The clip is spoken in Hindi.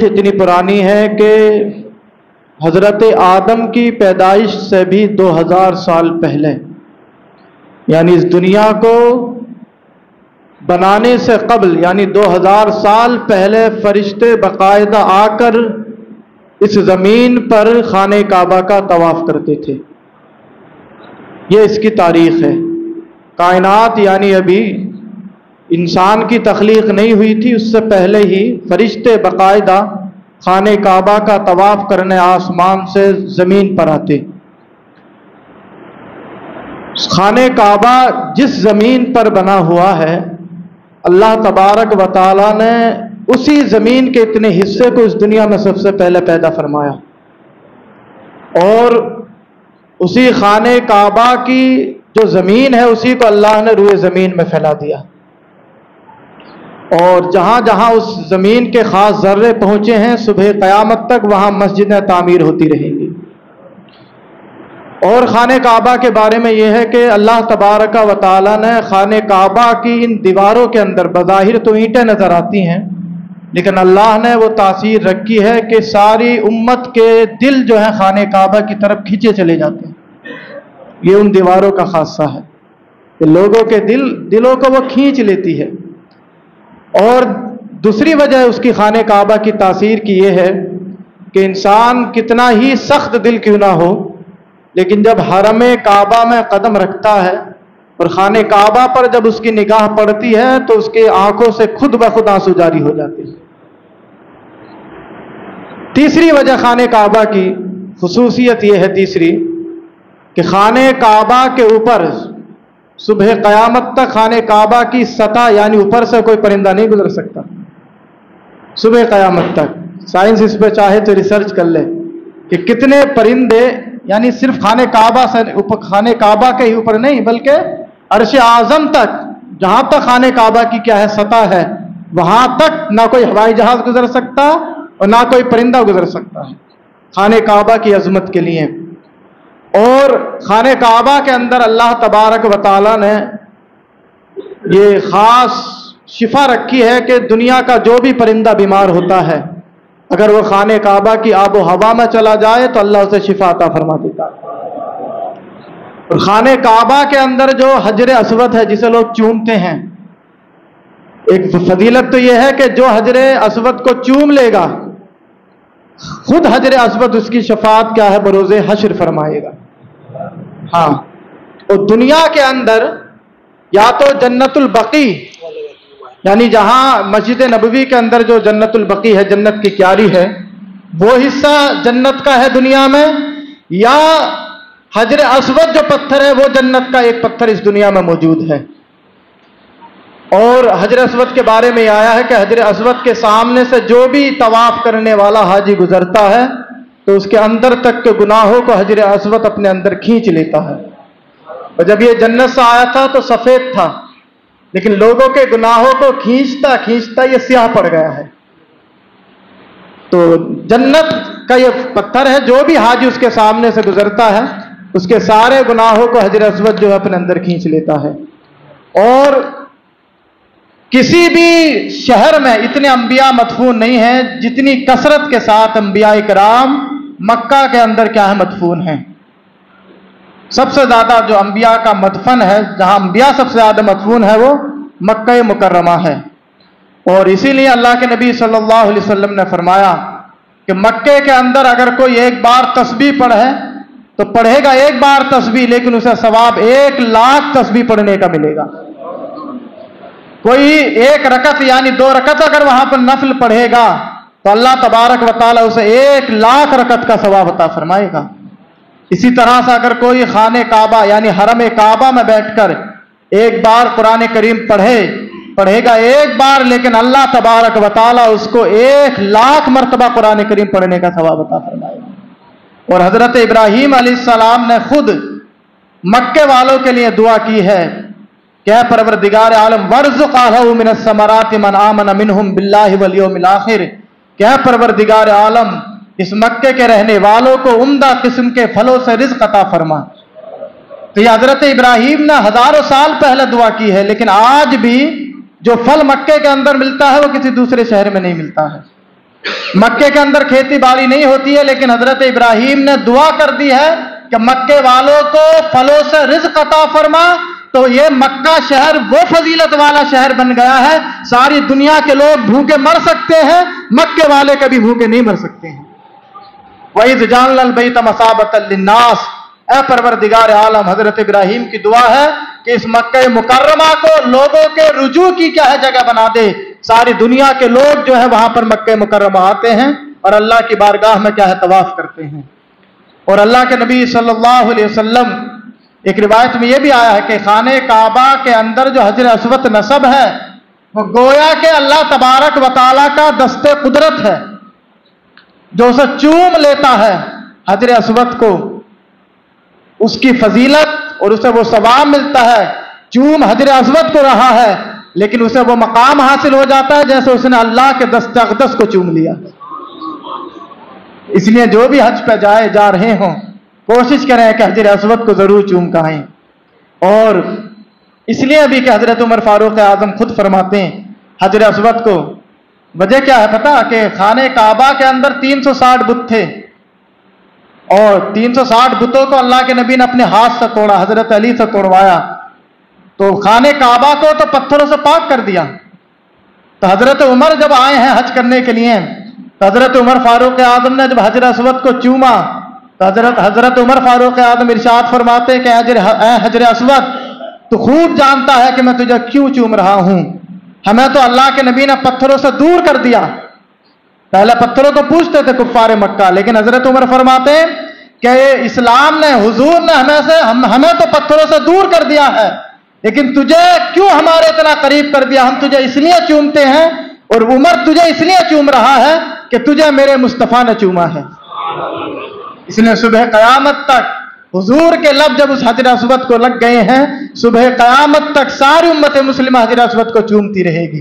इतनी पुरानी है कि हज़रत आदम की पैदाइश से भी 2000 साल पहले, यानी इस दुनिया को बनाने से कबल, यानी 2000 साल पहले फरिश्ते बाकायदा आकर इस ज़मीन पर खाने काबा का तवाफ़ करते थे। ये इसकी तारीख़ है। कायनात यानी अभी इंसान की तख्लीक नहीं हुई थी, उससे पहले ही फरिश्ते बाकायदा खाने काबा का तवाफ़ करने आसमान से ज़मीन पर आते। खाने काबा जिस ज़मीन पर बना हुआ है, अल्लाह तबारक व तआला ने उसी ज़मीन के इतने हिस्से को इस दुनिया में सबसे पहले पैदा फरमाया और उसी खाने काबा की जो ज़मीन है उसी को अल्लाह ने रूए ज़मीन में फैला दिया और जहाँ जहाँ उस ज़मीन के ख़ास ज़र्रे पहुँचे हैं, सुबह क़यामत तक वहाँ मस्जिदें तामीर होती रहेंगी। और खाने काबा के बारे में यह है कि अल्लाह तबारक व तआला ने खाने काबा की इन दीवारों के अंदर, बज़ाहिर तो ईंटें नज़र आती हैं, लेकिन अल्लाह ने वो तासीर रखी है कि सारी उम्मत के दिल जो है खाने काबा की तरफ खींचे चले जाते हैं। ये उन दीवारों का खासा है कि लोगों के दिलों को वो खींच लेती है। और दूसरी वजह उसकी खाने काबा की तासीर की ये है कि इंसान कितना ही सख्त दिल क्यों ना हो, लेकिन जब हरम काबा में कदम रखता है और खाने काबा पर जब उसकी निगाह पड़ती है तो उसके आंखों से खुद ब खुद आंसू जारी हो जाते हैं। तीसरी वजह खाने काबा की खुसूसियत यह है, तीसरी, कि खाने काबा के ऊपर सुबह क़यामत तक खाने काबा की सतह यानी ऊपर से कोई परिंदा नहीं गुजर सकता। सुबह क़यामत तक साइंस इस पर चाहे तो रिसर्च कर ले कि कितने परिंदे, यानी सिर्फ खाने काबा से ऊपर, खाने काबा के ही ऊपर नहीं बल्कि अर्श आज़म तक, जहाँ तक खाने काबा की क्या है सतह है, वहाँ तक ना कोई हवाई जहाज़ गुजर सकता और ना कोई परिंदा गुजर सकता है खाने काबा की अज़मत के लिए। और खाने काबा के अंदर अल्लाह तबारक व तआला ने ये ख़ास शिफा रखी है कि दुनिया का जो भी परिंदा बीमार होता है, अगर वो खाने काबा की आबो हवा में चला जाए तो अल्लाह उसे शिफा अता फरमा देता है। और खाने काबा के अंदर जो हजर अस्वद है जिसे लोग चूमते हैं, एक फजीलत तो यह है कि जो हजर अस्वद को चूम लेगा, खुद हजर अस्वद उसकी शफाअत क्या है बरोज़े हश्र फरमाएगा। हाँ, और दुनिया के अंदर या तो जन्नतुल बकी, यानी जहां मस्जिद नबवी के अंदर जो जन्नतुल बकी है, जन्नत की क्यारी है, वो हिस्सा जन्नत का है दुनिया में, या हजर अस्वद जो पत्थर है वो जन्नत का एक पत्थर इस दुनिया में मौजूद है। और हजर अस्वद के बारे में आया है कि हजर अस्वद के सामने से जो भी तवाफ करने वाला हाजी गुजरता है तो उसके अंदर तक के गुनाहों को हजर अस्वद अपने अंदर खींच लेता है। और जब ये जन्नत से आया था तो सफेद था, लेकिन लोगों के गुनाहों को खींचता खींचता ये स्याह पड़ गया है। तो जन्नत का ये पत्थर है, जो भी हाजी उसके सामने से गुजरता है उसके सारे गुनाहों को हजर अस्वद जो है अपने अंदर खींच लेता है। और किसी भी शहर में इतने अंबिया मदफून नहीं हैं जितनी कसरत के साथ अंबिया इकराम मक्का के अंदर क्या है मदफून हैं। सबसे ज्यादा जो अंबिया का मदफन है, जहां अंबिया सबसे ज्यादा मदफून है, वो मक्का मुकर्रमा है। और इसीलिए अल्लाह के नबी सल्लल्लाहु अलैहि वसल्लम ने फरमाया कि मक्के के अंदर अगर कोई एक बार तस्बीह पढ़े तो पढ़ेगा एक बार तस्बीह, लेकिन उसे सवाब 1,00,000 तस्बीह पढ़ने का मिलेगा। कोई एक रकत यानी 2 रकत अगर वहां पर नफल पढ़ेगा तो अल्लाह तबारक व तआला उसे 1,00,000 रकत का सवाब अता फरमाएगा। इसी तरह से अगर कोई खाने काबा यानी हरम काबा में बैठकर एक बार कुरान करीम पढ़ेगा एक बार, लेकिन अल्लाह तबारक व तआला उसको 1,00,000 मरतबा कुरान करीम पढ़ने का सवाब अता फरमाएगा। और हजरत इब्राहीम अलैहिस्सलाम ने खुद मक्के वालों के लिए दुआ की है, क्या परवरदिगार आलम वर्ज़ुक़हु मिनस समराति मन आमन मिनहुम बिल्लाहि वल यौमिल आखिर, क्या परवरदिगार आलम इस मक्के के रहने वालों को उम्दा किस्म के फलों से रिज़्क़ अता फरमा। तो ये हजरत इब्राहीम ने हजारों साल पहले दुआ की है, लेकिन आज भी जो फल मक्के के अंदर मिलता है वो किसी दूसरे शहर में नहीं मिलता है। मक्के के अंदर खेती बाड़ी नहीं होती है, लेकिन हजरत इब्राहीम ने दुआ कर दी है कि मक्के वालों को फलों से रिज़्क़ अता फरमा। तो ये मक्का शहर वो फजीलत वाला शहर बन गया है, सारी दुनिया के लोग भूखे मर सकते हैं, मक्के वाले कभी भूखे नहीं मर सकते हैं। वइज़ जअलनल बैत मसाबतल लिन्नास, ऐ परवरदिगार आलम, हजरत इब्राहीम की दुआ है कि इस मक्के मुकर्रमा को लोगों के रुजू की क्या है जगह बना दे। सारी दुनिया के लोग जो है वहां पर मक्के मुकर्रमा आते हैं और अल्लाह की बारगाह में क्या है तवाफ करते हैं। और अल्लाह के नबी सल्लल्लाहु अलैहि वसल्लम, एक रिवायत में यह भी आया है कि खाने काबा के अंदर जो हजर अस्वद नसब है वो गोया के अल्लाह तबारक व तआला का दस्ते कुदरत है, जो उसे चूम लेता है हजर अस्वद को, उसकी फजीलत और उसे वो सवाब मिलता है। चूम हजर अस्वद को रहा है, लेकिन उसे वो मकाम हासिल हो जाता है जैसे उसने अल्लाह के दस्ते अक़दस को चूम लिया। इसलिए जो भी हज पे जा रहे हों, कोशिश करें कि हजर अस्वद को जरूर चूम कर आएं। और इसलिए अभी कि हजरत उमर फारूक आजम खुद फरमाते हैं हजर अस्वद को, वजह क्या है पता, कि खाने काबा के अंदर 360 बुत थे और 360 बुतों को अल्लाह के नबी ने अपने हाथ से तोड़ा, हजरत अली से तोड़वाया। तो खाने काबा को तो पत्थरों से पाक कर दिया। तो हजरत उमर जब आए हैं हज करने के लिए, तो हजरत उमर फारूक आजम ने जब हजर अस्वद को चूमा, तो हजरत उमर फारूक आजम इरशाद फरमाते कि हजर अस्वद, तो खूब जानता है कि मैं तुझे क्यों चूम रहा हूं। हमें तो अल्लाह के नबी ने पत्थरों से दूर कर दिया। पहले पत्थरों को पूछते थे कुफ्फारे मक्का, लेकिन हजरत उमर फरमाते कि इस्लाम ने, हुजूर ने हमें तो पत्थरों से दूर कर दिया है, लेकिन तुझे क्यों हमारे इतना करीब कर दिया। हम तुझे इसलिए चूमते हैं और उमर तुझे इसलिए चूम रहा है कि तुझे मेरे मुस्तफ़ा ने चूमा है। इसलिए सुबह क़यामत तक हुजूर के लब जब उस हजर अस्वद को लग गए हैं, सुबह क़यामत तक सारी उम्मत मुस्लिमा हजर अस्वद को चूमती रहेगी।